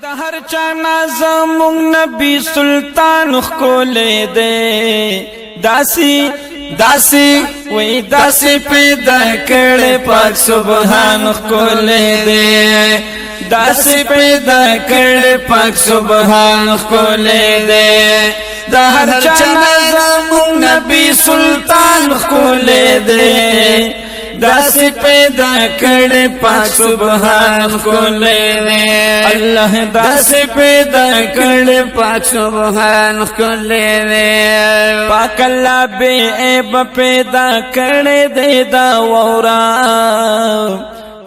د هر چا نازمون نبی سلطان خولې دے داسی وی داسی پیدا کړي پاک سبحان خولې دے داسی پیدا کړي پاک سبحان خولې دے د هر چا نازمون نبی سلطان خولې دے داسی پیدا کړي پاک سبحان خولې دے الله داسی پیدا کړي پاک سبحان خولې دے پاک الله بے عیب پیدا کړي دے دا وورا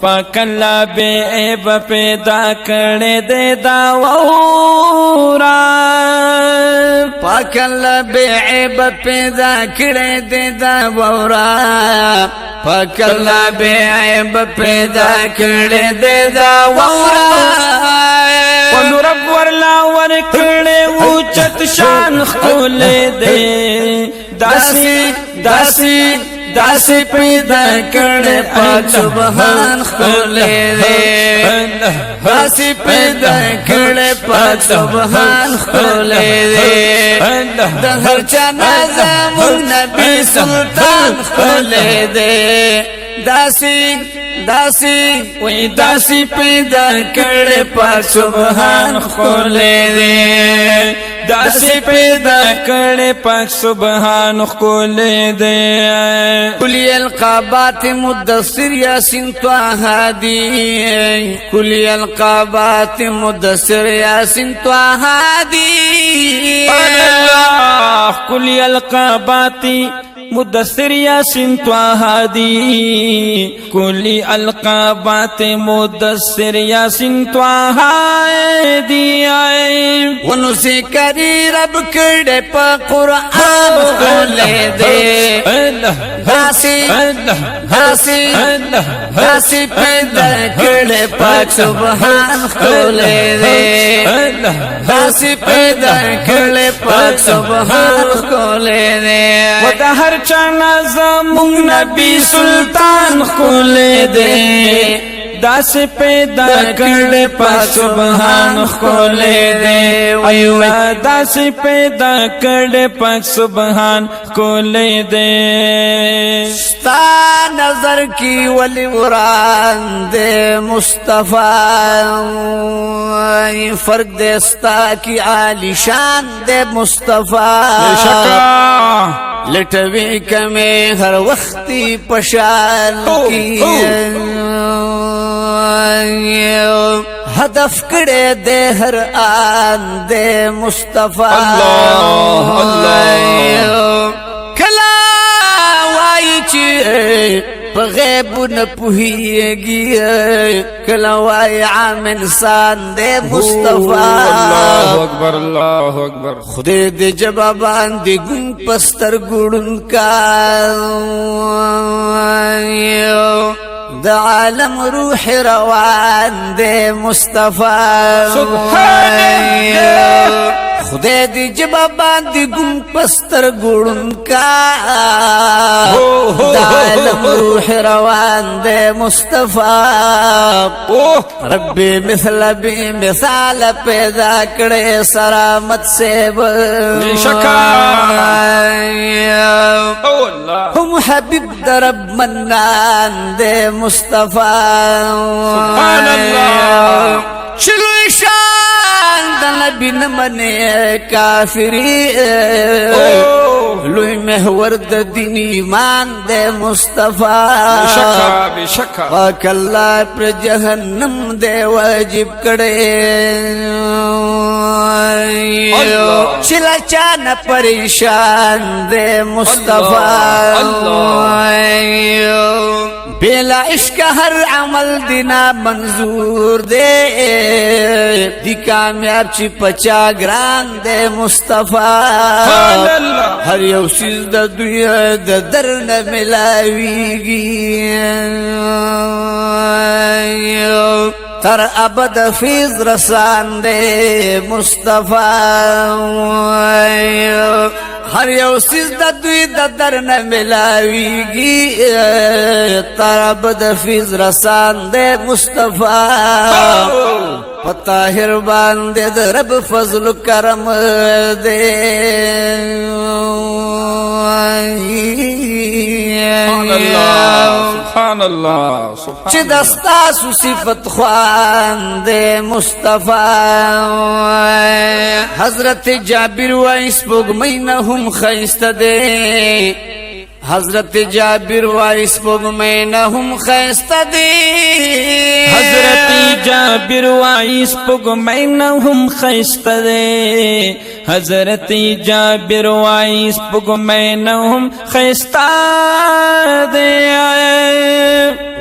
پاک الله بے عیب پیدا کړي دے دا وورا پاک الله بے عیب پیدا کړي دے دا وورا پاک الله بے عیب پیدا کړي دے دا وورا ونو رب ورلا ور کړي اوچت شان خولې دے داسی پیدا کړي پاک سبحان خولې دے داسی پیدا کړي پاک سبحان خولې دے د هر چا نازمون نبی سلطان خولې دے داسی وی داسی پیدا کړي پاک سبحان خولې دے داسی پیدا کړي پاک سبحان خولې دے کلی القابات مدثر یاسین طه دی کلی القابات مدثر یاسین طه دی الله کلی القابات مدثر یاسین طه دی کلی القابات مدثر یاسین طه دی ونو سے کری رب کڑے پا قرآن خولے دے داسی پیدا کڑے پاک سبحان خولے دے داسی پیدا کڑے پاک سبحان خولے دے ودا ہر چانا زمون نبی سلطان خولے دے داسی پیدا کړي پاک سبحان خولې دے ایوه داسی پیدا کړي پاک سبحان خولې دے ستا نظر کی ولی وران دے مصطفی فرق دے ستا کی عالی شان دے مصطفی لټوي کمه هر وختي پشان کی هدف کړه دے هر آن دے مصطفی الله کلا وای چې په غیب نه پوهیږي کلا وای عام انسان دے مصطفی الله اکبر خدای دې جوابان دې ګون پستر ګړون کا د عالم روح روان دے مصطفی سبحان الله خدای دې جوابان دې ګون پستر ګړون کا د عالم روح روان دے مصطفی رب مثل بی مثال پیدا کړي سلامت سے هم حبیب درب منان دے مصطفی سبحان الله چلو شان د نبی نمنه کافری لوی محور د دین ایمان دے مصطفی بشکا پاک اللہ پر جہنم دے واجب کڑے چلا چانا پریشان دے مصطفی بلا عشق ہر عمل دینا منظور دے دی کامیاب چی پچا گران دے مصطفی ہر یو سیز دا دویا دا در نملاویگی تر ابد فیض رسان دے مصطفی هر یو سیز د دوی د در نه ملاویږي طرب د فیض رسان د مصطفی پطاهر باندې د رب فضل کرم دے سبحان الله چې دستاسو صفت خوان دے مصطفی حضرت جابر وایس پوګمې نه هم خیسته دے حضرت جابر وایس پوګمې نه هم خیسته دے حضرت جابر وایس پوګمې نه هم خیسته دے حضرت جابر وایس پوګمې نه هم خیسته دے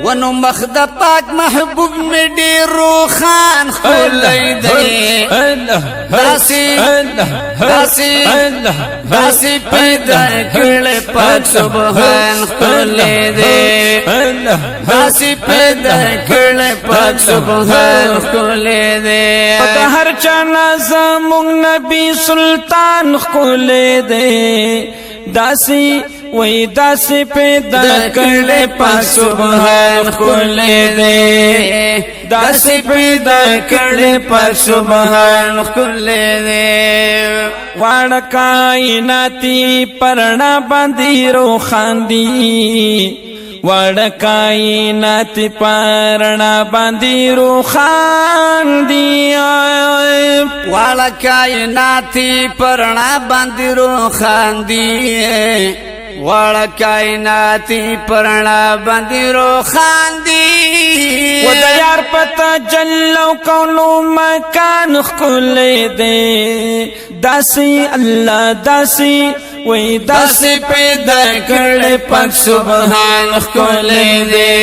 ونو مخد پاک محبوب میں ډیرو خان خولای دی داسی داسی داسی پیدا کړل پاک سبحان خولای دی داسی پیدا کړل پاک سبحان خولای دی پتہ هر چانا زمون نبی سلطان خولای دی داسی وی داسی پیدا کړل پاک سبحان خولای دی داسی پیدا کړل پاک سبحان خولای دی واړه کائناتی پرنا باندې روخان دی واړه کائناتی پرنا باندې روخان دی واړه کائناتی پرنا باندې روخان دی واړه کائناتی پرنا باندې روخان دی و د یار پتا جلو کولو مکان خولې دے داسی الله داسی وی داسی پیدا کړل پاک سبحان خولې دے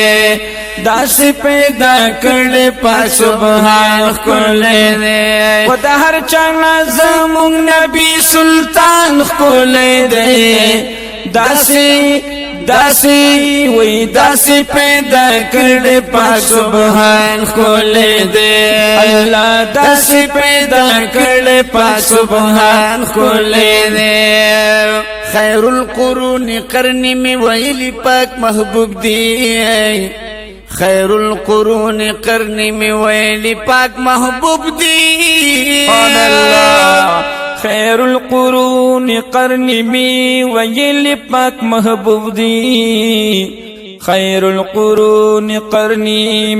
داسی پیدا کړل پاک سبحان خولې دے و د هر چا زمون نبی سلطان خولې دے داسی داسی وی داسی پیدا کړل پاک سبحان خولې دے الله داسی پیدا کړل پاک سبحان خولې دے خیر القرون قرن میں ویلی پاک محبوب دی خیر القرون قرن میں ویلی پاک محبوب دی سبحان اللہ خیر القرون قرن می ویل پاک محبوب دی خیر القرون قرن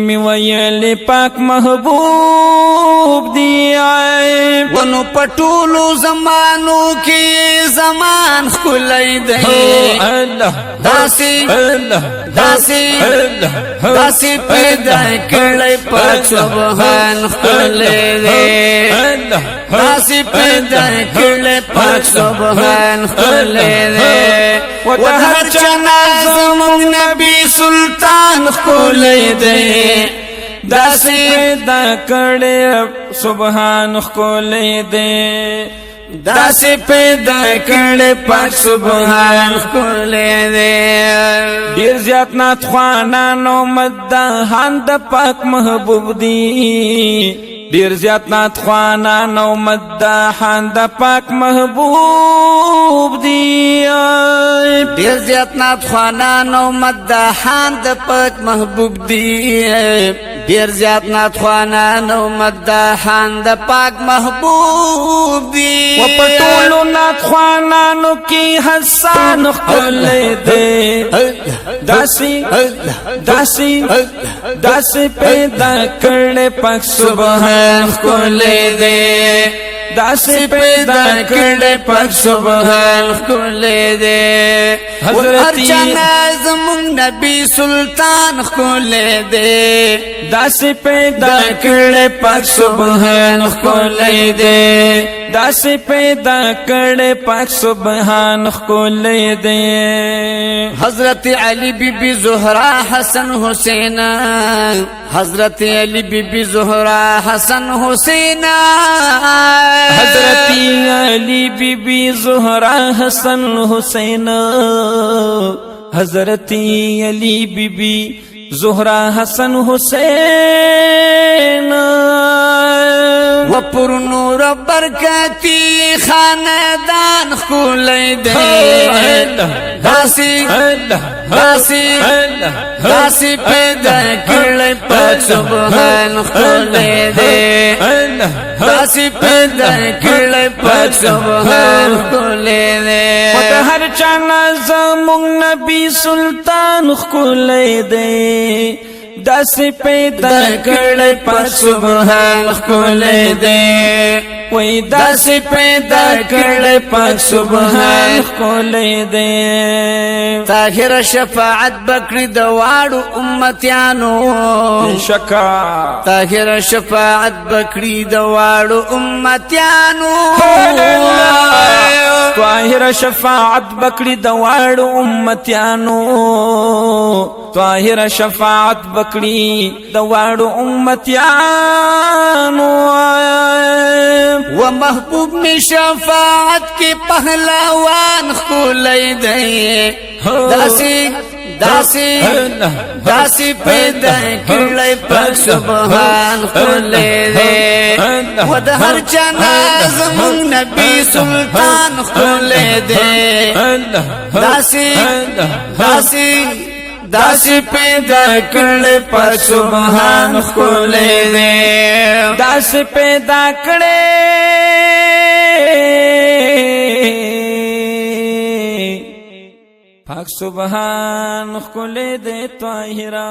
می ویل پاک محبوب دی ونو پټولو زمانو کې زمان خلای دی داسی داسی داسی پیدا کړل پاک سبحان خلای دی داسی پیدا کړل پاک سبحان خلای دی و هر چا زمون نبی سلطان خلای دی داسی پیدا کړل سبحان خولې دے داسی پیدا کړل پاک سبحان خولې دے ډیر زیات نات خوانانو مدحان د پاک محبوب دی ډیر زیات نات خوانانو مدحان د پاک محبوب دی ډیر زیات نات خوانانو مدحان د پاک محبوب دی ډیر زیات نات خوانانو مدحان د پاک محبوب دی و پټولو نات خوانانو کی حسان خولې دے داسی داسی داسی پیدا کړل پاک سبحان خولې دے داسی پیدا کړل پاک سبحان خولې دے حضرت زمون نبی سلطان خولې دے داسی پیدا کړل پاک سبحان خولې دے داسی پیدا کړل پاک سبحان خولې دے حضرت علی بی بی زہرا حسن حسین حضرت علی بی بی زہرا حسن حسین حضرت علی بی بی زہرا حسن حسین حضرت علی بی بی زہرا حسن حسین و پر نور برکتی خاندان خولای دے داسی داسی داسی پیدا کړی پاک سبحان خولای دے داسی پیدا کړی پاک سبحان خولای دے د هر چا زمون نبی سلطان خولای دی داسې پیدا کړی پاک سبحان خولای دی وای داسې پیدا کړی پاک سبحان خولای دی طاهر شفاعت بکړي د واړو امتیانو شکا طاهر شفاعت بکړي د واړو امتیانو طاهر شفاعت بکړي د واړو امتیانو طاهر شفاعت بکړي د واړو امتیانو و محبوب می شفاعت کی پهلوان خولای دی داسی داسی داسی پیدا کړی پاک سبحان خولای دی و د هر چا زمون نبی سلطان خولای دی داسی داسی داسی پیدا کړی پاک سبحان خولای دی داسی پیدا کړی پاک سبحان خولای دی طاهرا